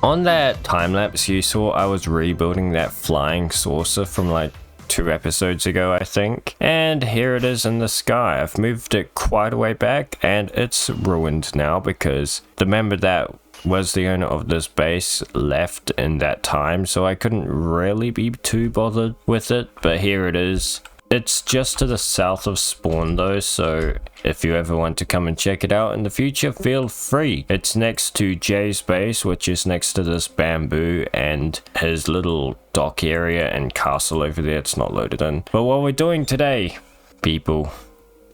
On that time lapse, you saw I was rebuilding that flying saucer from like 2 episodes ago, I think. And here it is in the sky. I've moved it quite a way back and it's ruined now because the member that was the owner of this base left in that time, so I couldn't really be too bothered with it. But here it is. It's just to the south of spawn though, so if you ever want to come and check it out in the future, feel free. It's next to Jay's base, which is next to this bamboo and his little dock area and castle over there. It's not loaded in. But what we're doing today, people,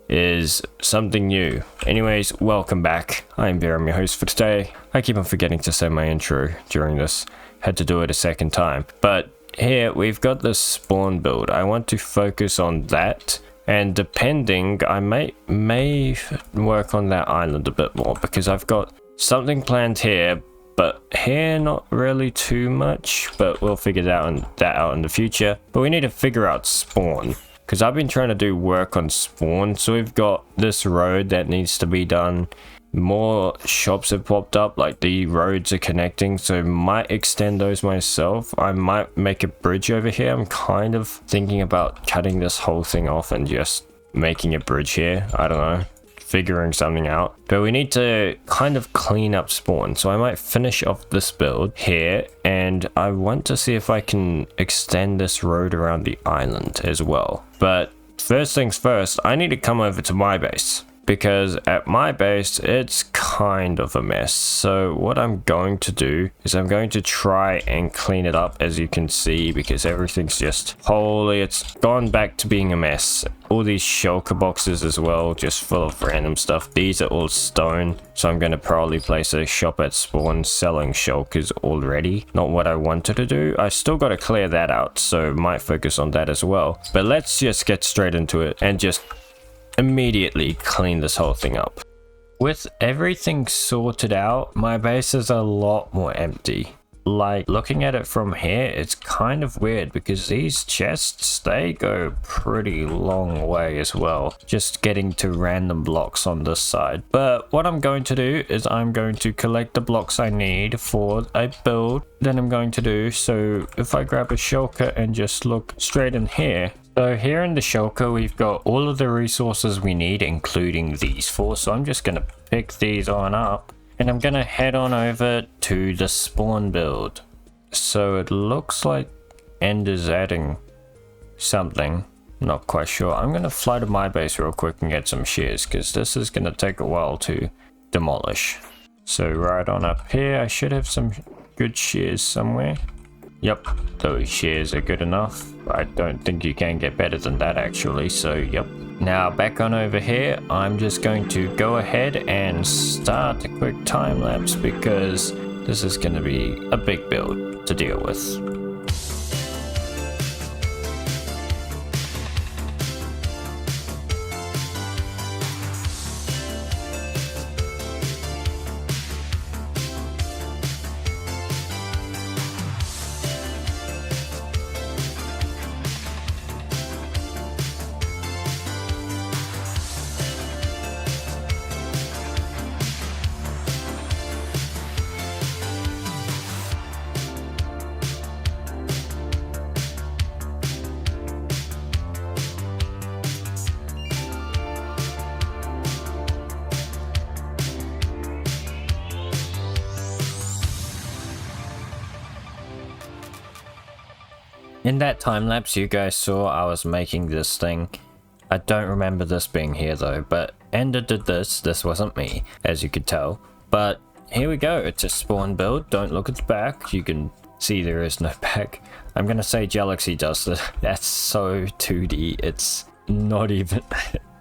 is something new. Anyways, welcome back. I'm Vera, your host for today. I keep on forgetting to say my intro during this. Had to do it a second time. But here we've got this spawn build. I want to focus on that, and depending, I may work on that island a bit more because I've got something planned here, but here not really too much, but we'll figure that out in the future. But we need to figure out spawn because I've been trying to do work on spawn. So we've got this road that needs to be done. More shops have popped up, like the roads are connecting, so might extend those myself. I might make a bridge over here. I'm kind of thinking about cutting this whole thing off and just making a bridge here. I don't know, figuring something out. But we need to kind of clean up spawn, so I might finish off this build here, and I want to see if I can extend this road around the island as well. But first things first, I need to come over to my base, because at my base it's kind of a mess. So what I'm going to do is I'm going to try and clean it up, as you can see, because everything's just holy, it's gone back to being a mess. All these shulker boxes as well, just full of random stuff. These are all stone, so I'm going to probably place a shop at spawn selling shulkers already. Not what I wanted to do. I still got to clear that out, so might focus on that as well. But let's just get straight into it and just immediately clean this whole thing up. With everything sorted out, my base is a lot more empty. Like, looking at it from here, it's kind of weird because these chests, they go pretty long way as well, just getting to random blocks on this side. But what I'm going to do is I'm going to collect the blocks I need for a build. Then I'm going to do, so if I grab a shulker and just look straight in here, so here in the shulker, we've got all of the resources we need, including these 4. So I'm just going to pick these on up and I'm going to head on over to the spawn build. So it looks like Ender's adding something. Not quite sure. I'm going to fly to my base real quick and get some shears because this is going to take a while to demolish. So right on up here, I should have some good shears somewhere. Yep, those shears are good enough. I don't think you can get better than that actually, so yep. Now back on over here, I'm just going to go ahead and start a quick time lapse because this is going to be a big build to deal with. In that time lapse you guys saw I was making this thing. I don't remember this being here though, but Ender did this. This wasn't me, as you could tell. But here we go, it's a spawn build. Don't look at the back, you can see there is no back. I'm gonna say Jalacraft does this. That's so 2D, it's not even...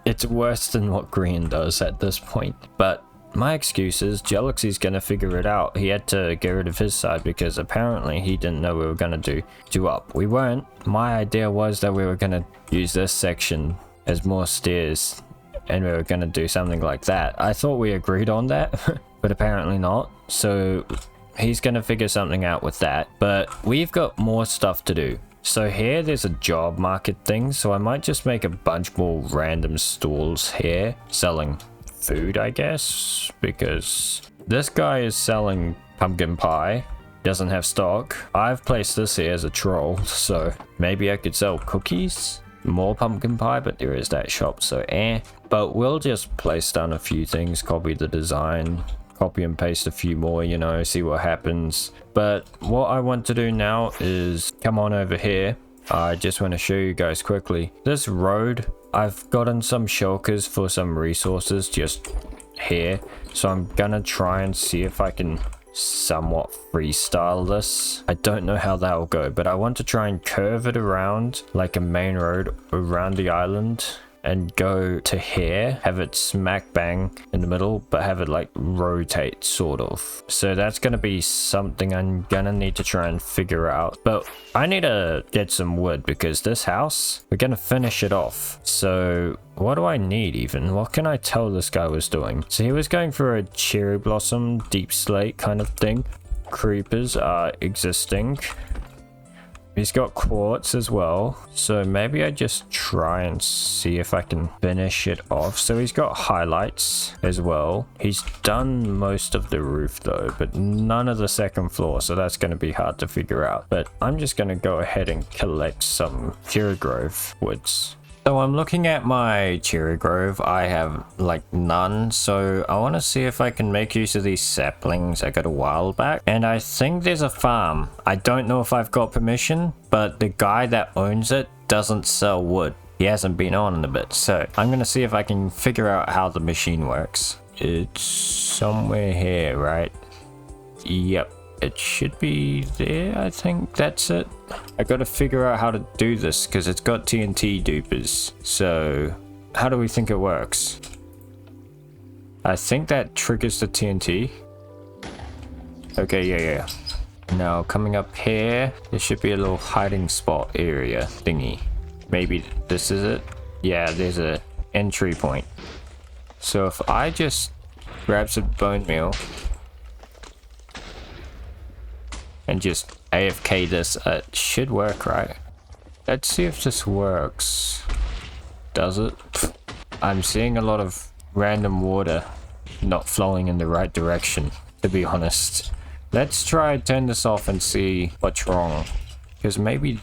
it's worse than what Green does at this point. But my excuse is Jalacraft's gonna figure it out. He had to get rid of his side because apparently he didn't know we were gonna do up. We weren't. My idea was that we were gonna use this section as more stairs and we were gonna do something like that. I thought we agreed on that, but apparently not. So he's gonna figure something out with that. But we've got more stuff to do. So here there's a job market thing, so I might just make a bunch more random stalls here selling food, I guess, because this guy is selling pumpkin pie doesn't have stock. I've placed this here as a troll, so maybe I could sell cookies, more pumpkin pie, but there is that shop, so but we'll just place down a few things, copy the design, copy and paste a few more, you know, see what happens. But what I want to do now is come on over here. I just want to show you guys quickly this road. I've gotten some shulkers for some resources just here, so I'm gonna try and see if I can somewhat freestyle this. I don't know how that will go, but I want to try and curve it around like a main road around the island and go to here, have it smack bang in the middle, but have it like rotate sort of. So that's gonna be something I'm gonna need to try and figure out. But I need to get some wood because this house, we're gonna finish it off. So what do I need even? What can I tell this guy was doing? So he was going for a cherry blossom, deep slate kind of thing. Creepers are existing. He's got quartz as well, so maybe I just try and see if I can finish it off. So he's got highlights as well. He's done most of the roof though, but none of the second floor, so that's going to be hard to figure out. But I'm just going to go ahead and collect some cherry grove woods. So I'm looking at my cherry grove. I have like none, so I want to see if I can make use of these saplings I got a while back. And I think there's a farm. I don't know if I've got permission, but the guy that owns it doesn't sell wood. He hasn't been on in a bit, so I'm gonna see if I can figure out how the machine works. It's somewhere here, right? Yep. It should be there, I think that's it. I gotta figure out how to do this because it's got TNT dupers. So how do we think it works? I think that triggers the TNT. Okay, yeah. Now coming up here, there should be a little hiding spot area thingy. Maybe this is it? Yeah, there's a entry point. So if I just grab some bone meal and just AFK this, it should work, right? Let's see if this works. Does it? I'm seeing a lot of random water not flowing in the right direction, to be honest. Let's try turn this off and see what's wrong, because maybe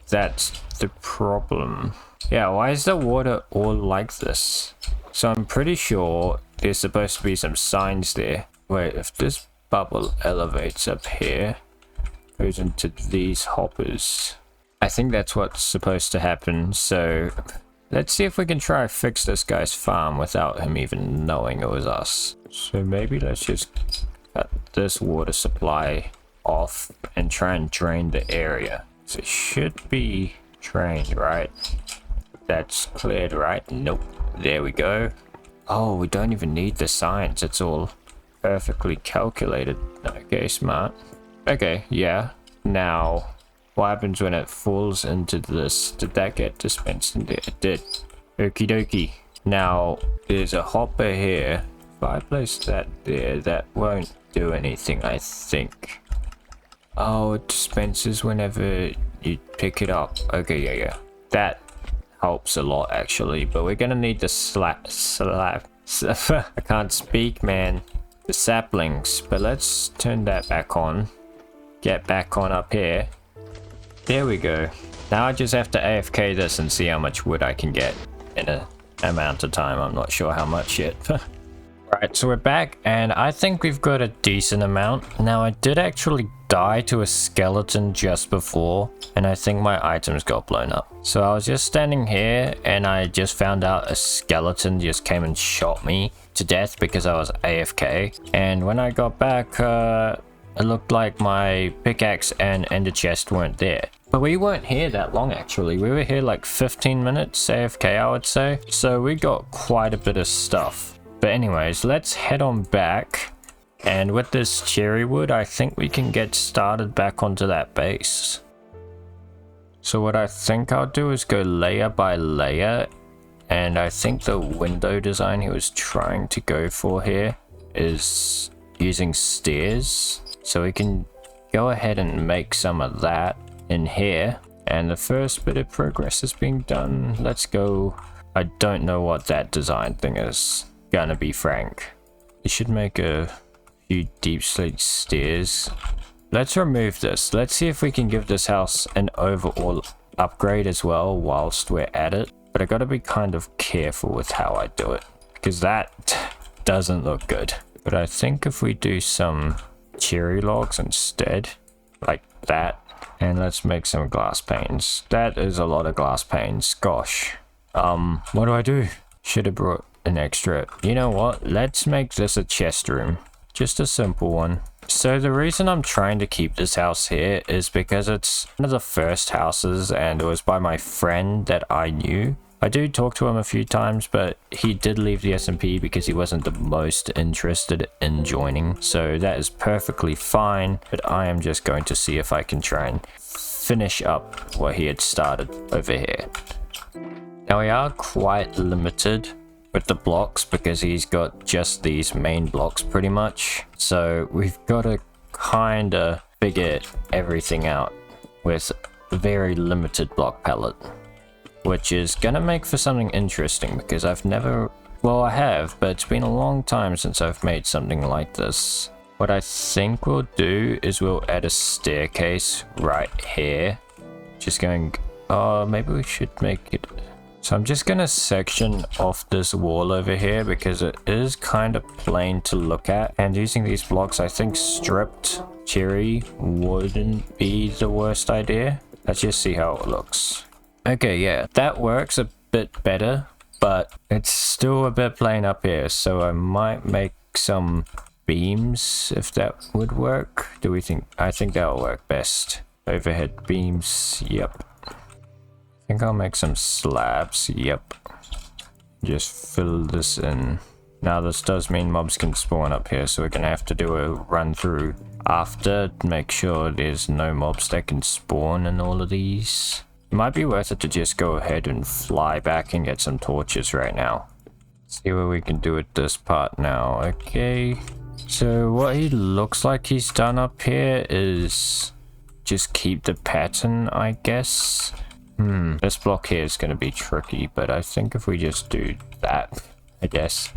that's the problem. Yeah, why is the water all like this? So I'm pretty sure there's supposed to be some signs there. Wait, if this bubble elevates up here, goes into these hoppers, I think that's what's supposed to happen. So let's see if we can try to fix this guy's farm without him even knowing it was us. So maybe let's just cut this water supply off and try and drain the area. So it should be drained, right? That's cleared, right? Nope. There we go. Oh, we don't even need the signs. It's all perfectly calculated. Okay, smart. Okay, yeah. Now, what happens when it falls into this? Did that get dispensed in there? It did. Okie dokie. Now, there's a hopper here. If I place that there, that won't do anything, I think. Oh, it dispenses whenever you pick it up. Okay, yeah. That helps a lot, actually. But we're gonna need the I can't speak, man. The saplings. But let's turn that back on. Get back on up here. There we go. Now I just have to AFK this and see how much wood I can get in a amount of time. I'm not sure how much yet. Right, so we're back and I think we've got a decent amount. Now I did actually die to a skeleton just before and I think my items got blown up. So I was just standing here and I just found out a skeleton just came and shot me to death because I was AFK. And when I got back, it looked like my pickaxe and ender chest weren't there. But we weren't here that long actually. We were here like 15 minutes AFK, I would say. So we got quite a bit of stuff. But anyways, let's head on back. And with this cherry wood, I think we can get started back onto that base. So what I think I'll do is go layer by layer. And I think the window design he was trying to go for here is using stairs. So we can go ahead and make some of that in here. And the first bit of progress is being done. Let's go. I don't know what that design thing is, gonna be frank. We should make a few deep slate stairs let's remove this. Let's see if we can give this house an overall upgrade as well whilst we're at it. But I gotta be kind of careful with how I do it, because that doesn't look good. But I think if we do some cherry logs instead, like that, and let's make some glass panes. That is a lot of glass panes. Gosh. What do I do? Should have brought an extra. You know what? Let's make this a chest room. Just a simple one. So the reason I'm trying to keep this house here is because it's one of the first houses and it was by my friend that I knew. I do talk to him a few times, but he did leave the SMP because he wasn't the most interested in joining. So that is perfectly fine, but I am just going to see if I can try and finish up what he had started over here. Now we are quite limited with the blocks because he's got just these main blocks pretty much. So we've got to kind of figure everything out with a very limited block palette. Which is gonna make for something interesting because I've never, well I have, but it's been a long time since I've made something like this. What I think we'll do is we'll add a staircase right here. Just going, oh maybe we should make it. So I'm just gonna section off this wall over here because it is kind of plain to look at. And using these blocks, I think stripped cherry wouldn't be the worst idea. Let's just see how it looks. Okay, yeah, that works a bit better, but it's still a bit plain up here, so I might make some beams if that would work. Do we think? I think that'll work best. Overhead beams, yep. I think I'll make some slabs, yep. Just fill this in. Now this does mean mobs can spawn up here, so we're gonna have to do a run through after to make sure there's no mobs that can spawn in all of these. It might be worth it to just go ahead and fly back and get some torches right now. See what we can do with this part now. Okay. So what he looks like he's done up here is just keep the pattern, I guess. This block here is going to be tricky, but I think if we just do that, I guess.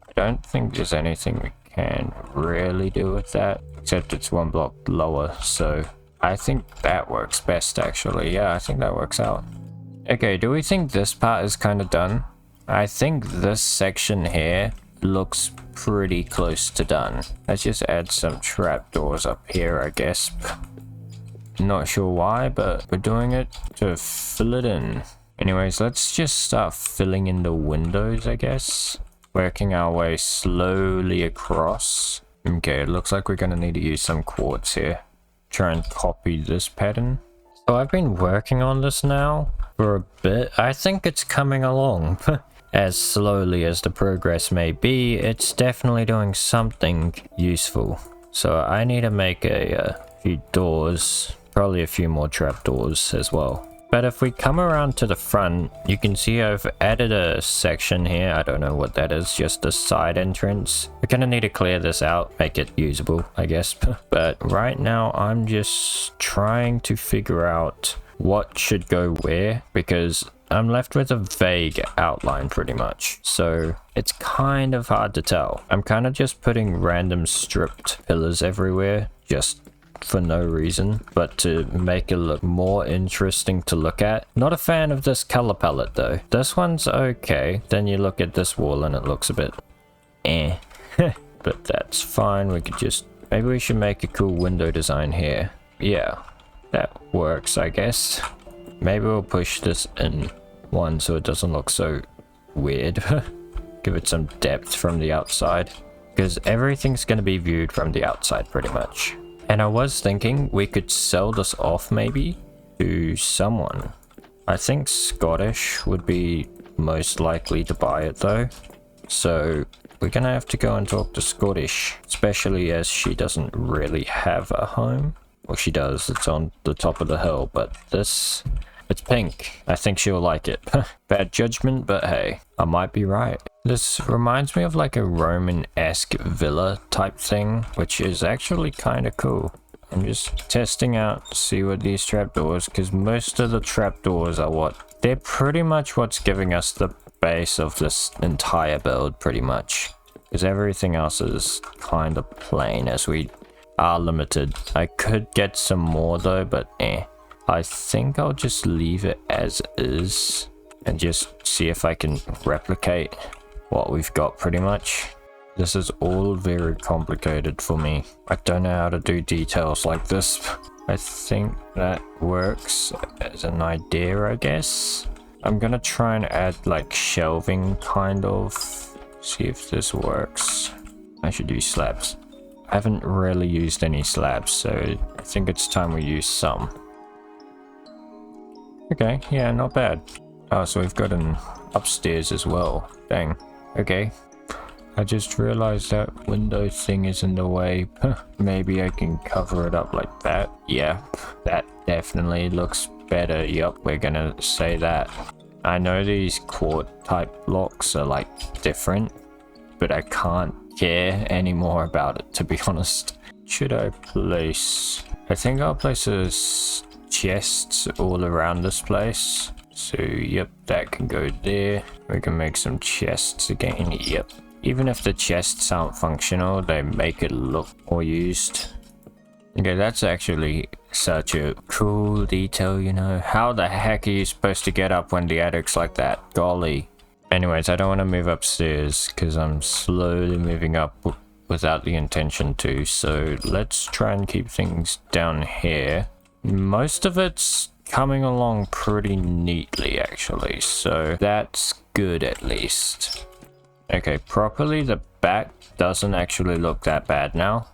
I don't think there's anything we can really do with that, except it's one block lower, so I think that works best actually. Yeah, I think that works out. Okay, do we think this part is kind of done? I think this section here looks pretty close to done. Let's just add some trapdoors up here, I guess. Not sure why, but we're doing it to fill it in. Anyways, let's just start filling in the windows, I guess. Working our way slowly across. Okay, it looks like we're gonna need to use some quartz here. Try and copy this pattern. So I've been working on this now for a bit. I think it's coming along. As slowly as the progress may be, it's definitely doing something useful. So I need to make a few doors, probably a few more trapdoors as well. But if we come around to the front, you can see I've added a section here. I don't know what that is, just a side entrance. We're gonna need to clear this out, make it usable, I guess. But right now I'm just trying to figure out what should go where, because I'm left with a vague outline pretty much. So it's kind of hard to tell. I'm kind of just putting random stripped pillars everywhere, just for no reason, but to make it look more interesting to look at. Not a fan of this color palette though. This one's okay. Then you look at this wall and it looks a bit eh. But that's fine. We could just, maybe we should make a cool window design here. Yeah, that works, I guess. Maybe we'll push this in one so it doesn't look so weird. Give it some depth from the outside, because everything's going to be viewed from the outside pretty much. And I was thinking we could sell this off maybe to someone. I think Scottish would be most likely to buy it though. So we're gonna have to go and talk to Scottish, especially as she doesn't really have a home. Well, she does, it's on the top of the hill, but this, it's pink. I think she'll like it. Bad judgment, but hey, I might be right. This reminds me of like a Roman-esque villa type thing, which is actually kind of cool. I'm just testing out, see what these trapdoors, because most of the trapdoors are what, they're pretty much what's giving us the base of this entire build pretty much. Because everything else is kind of plain as we, are limited. I could get some more though, but I think I'll just leave it as is and just see if I can replicate what we've got pretty much. This is all very complicated for me. I don't know how to do details like this. I think that works as an idea, I guess. I'm gonna try and add like shelving kind of. See if this works. I should use slabs. I haven't really used any slabs, so I think it's time we use some. Okay, yeah, not bad. Oh, so we've got an upstairs as well. Dang. Okay. I just realized that window thing is in the way. Maybe I can cover it up like that. Yeah, that definitely looks better. Yup, we're gonna say that. I know these quad type blocks are like different, but I can't care anymore about it, to be honest. Should I place... I think I'll place chests all around this place. So yep, that can go there. We can make some chests again. Yep. Even if the chests aren't functional, they make it look more used. Okay, that's actually such a cool detail, you know. How the heck are you supposed to get up when the attic's like that? Golly. Anyways, I don't want to move upstairs because I'm slowly moving up without the intention to. So let's try and keep things down here. Most of it's coming along pretty neatly, actually. So that's good at least. Okay, properly the back doesn't actually look that bad now.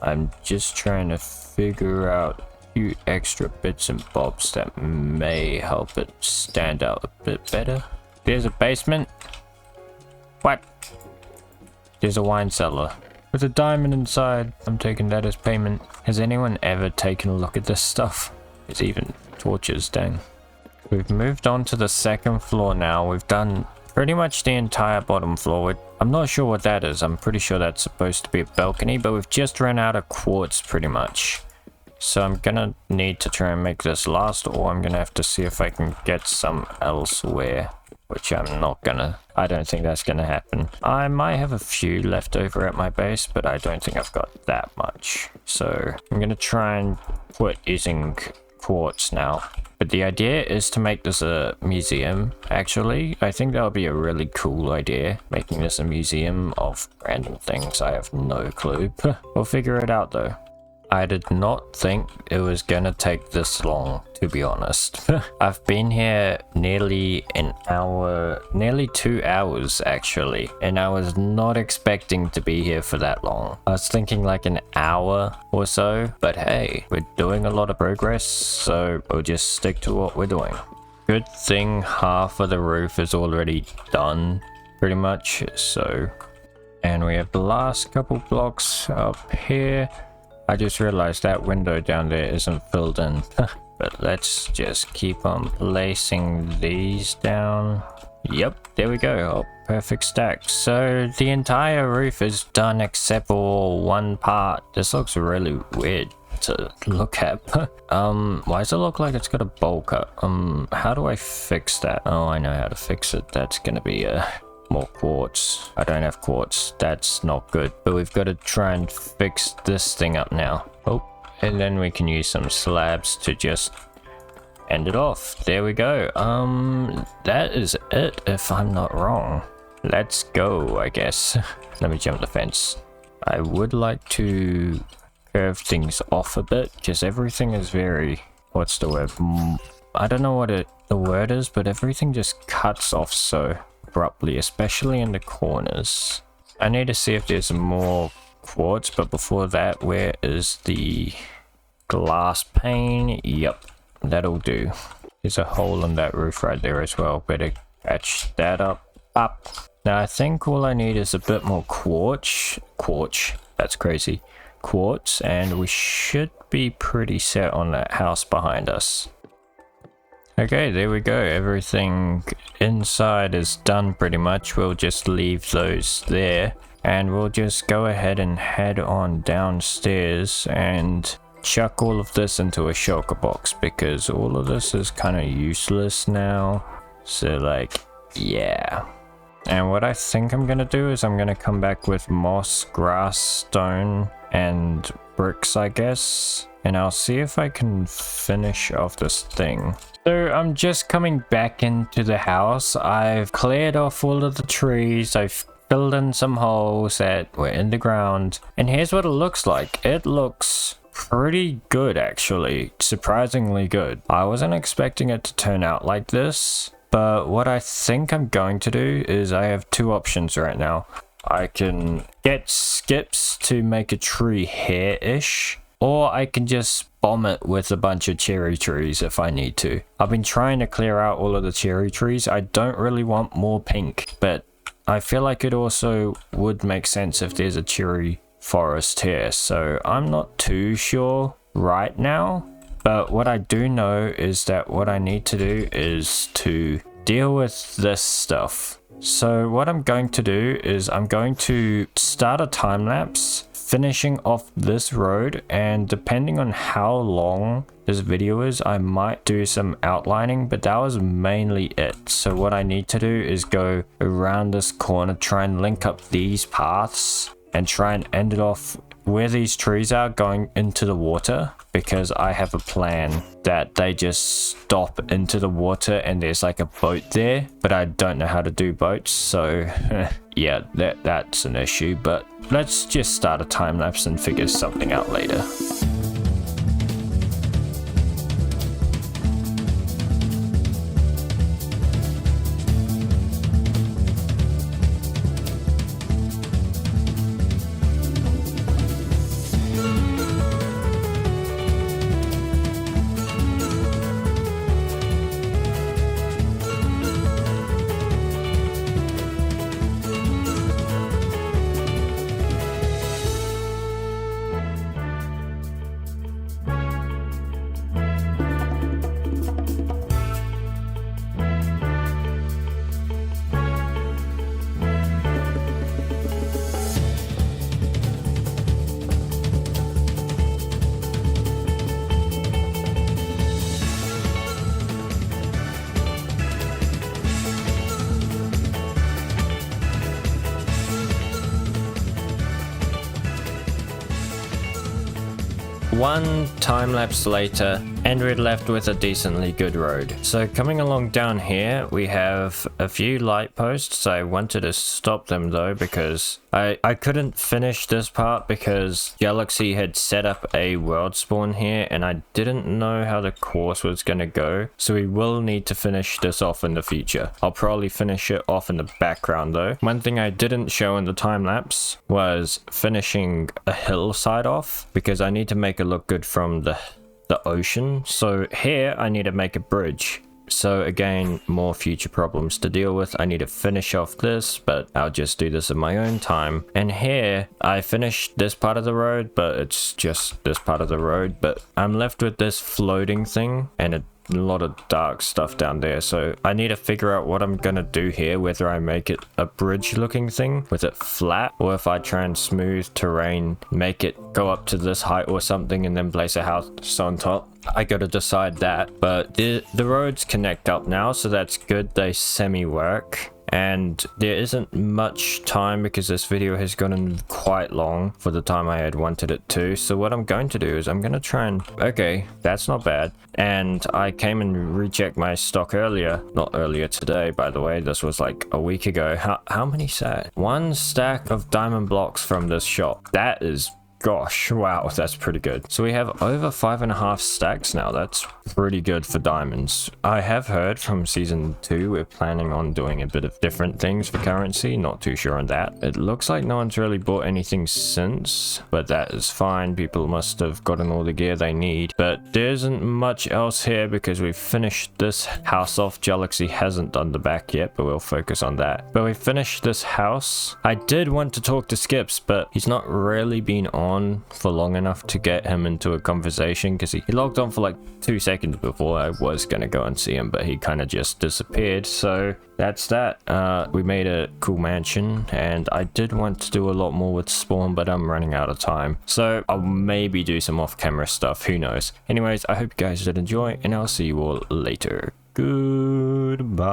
I'm just trying to figure out a few extra bits and bobs that may help it stand out a bit better. There's a basement. What? There's a wine cellar with a diamond inside. I'm taking that as payment. Has anyone ever taken a look at this stuff? It's even torches, dang. We've moved on to the second floor now. We've done pretty much the entire bottom floor. I'm not sure what that is. I'm pretty sure that's supposed to be a balcony, but we've just run out of quartz pretty much. So I'm gonna need to try and make this last, or I'm gonna have to see if I can get some elsewhere, which I'm not gonna. I don't think that's gonna happen. I might have a few left over at my base, but I don't think I've got that much. So I'm gonna try and quit using quartz now. But the idea is to make this a museum, actually. I think that would be a really cool idea, making this a museum of random things. I have no clue. We'll figure it out though. I did not think it was gonna take this long, to be honest. I've been here nearly an hour, nearly 2 hours actually, and I was not expecting to be here for that long. I was thinking like an hour or so, but hey, we're doing a lot of progress, so we'll just stick to what we're doing. Good thing half of the roof is already done, pretty much, so... And we have the last couple blocks up here. I just realized that window down there isn't filled in. But let's just keep on placing these down. Yep, there we go. Oh, perfect stack. So the entire roof is done except for one part. This looks really weird to look at. Why does it look like it's got a bowl cut? How do I fix that? Oh, I know how to fix it. That's gonna be more quartz. I don't have quartz. That's not good. But we've got to try and fix this thing up now. Oh, and then we can use some slabs to just end it off. There we go. That is it, if I'm not wrong. Let's go, I guess. Let me jump the fence. I would like to curve things off a bit because everything is very... What's the word? I don't know what the word is, but everything just cuts off so abruptly, especially in the corners. I need to see if there's more quartz, but before that, where is the glass pane? Yep, that'll do. There's a hole in that roof right there as well. Better patch that up. Now I think all I need is a bit more quartz. That's crazy. Quartz, and we should be pretty set on that house behind us. Okay, there we go. Everything inside is done pretty much. We'll just leave those there, and we'll just go ahead and head on downstairs and chuck all of this into a shulker box because all of this is kind of useless now. So like, yeah. And what I think I'm gonna do is I'm gonna come back with moss, grass, stone, and bricks, I guess. And I'll see if I can finish off this thing. So I'm just coming back into the house. I've cleared off all of the trees. I've filled in some holes that were in the ground. And here's what it looks like. It looks pretty good, actually. Surprisingly good. I wasn't expecting it to turn out like this. But what I think I'm going to do is I have two options right now. I can get skips to make a tree here-ish. Or I can just bomb it with a bunch of cherry trees if I need to. I've been trying to clear out all of the cherry trees. I don't really want more pink, but I feel like it also would make sense if there's a cherry forest here. So I'm not too sure right now. But what I do know is that what I need to do is to deal with this stuff. So what I'm going to do is I'm going to start a time lapse finishing off this road, and depending on how long this video is, I might do some outlining, but that was mainly it. So what I need to do is go around this corner, try and link up these paths and try and end it off where these trees are going into the water, because I have a plan that they just stop into the water and there's like a boat there, but I don't know how to do boats, so yeah, that's an issue. But let's just start a time lapse and figure something out later. One time lapse later, and we're left with a decently good road. So coming along down here, we have a few light posts. I wanted to stop them though, because I couldn't finish this part because Galaxy had set up a world spawn here and I didn't know how the course was going to go. So we will need to finish this off in the future. I'll probably finish it off in the background though. One thing I didn't show in the time lapse was finishing a hillside off, because I need to make it look good from the ocean. So here I need to make a bridge. So again, more future problems to deal with. I need to finish off this, but I'll just do this in my own time. And here I finished this part of the road, but it's just this part of the road. But I'm left with this floating thing and a lot of dark stuff down there. So I need to figure out what I'm gonna do here, whether I make it a bridge looking thing with it flat, or if I try and smooth terrain, make it go up to this height or something and then place a house on top. I gotta decide that. But the roads connect up now, so that's good. They semi work. And there isn't much time because this video has gotten quite long for the time I had wanted it to. So what I'm going to do is I'm going to try and... Okay, that's not bad. And I came and rechecked my stock earlier. Not earlier today, by the way. This was like a week ago. How many stacks? 1 stack of diamond blocks from this shop. That is... Gosh, wow, that's pretty good. So we have over 5.5 stacks now. That's pretty good for diamonds. I have heard from season 2 we're planning on doing a bit of different things for currency. Not too sure on that. It looks like no one's really bought anything since, but that is fine. People must have gotten all the gear they need. But there isn't much else here because we've finished this house off. Galaxy hasn't done the back yet, but we'll focus on that. But we finished this house. I did want to talk to Skips, but he's not really been on for long enough to get him into a conversation, because he logged on for like 2 seconds before I was gonna go and see him, but he kind of just disappeared. So that's that. We made a cool mansion, and I did want to do a lot more with spawn, but I'm running out of time, so I'll maybe do some off-camera stuff, who knows. Anyways, I hope you guys did enjoy, and I'll see you all later. Goodbye.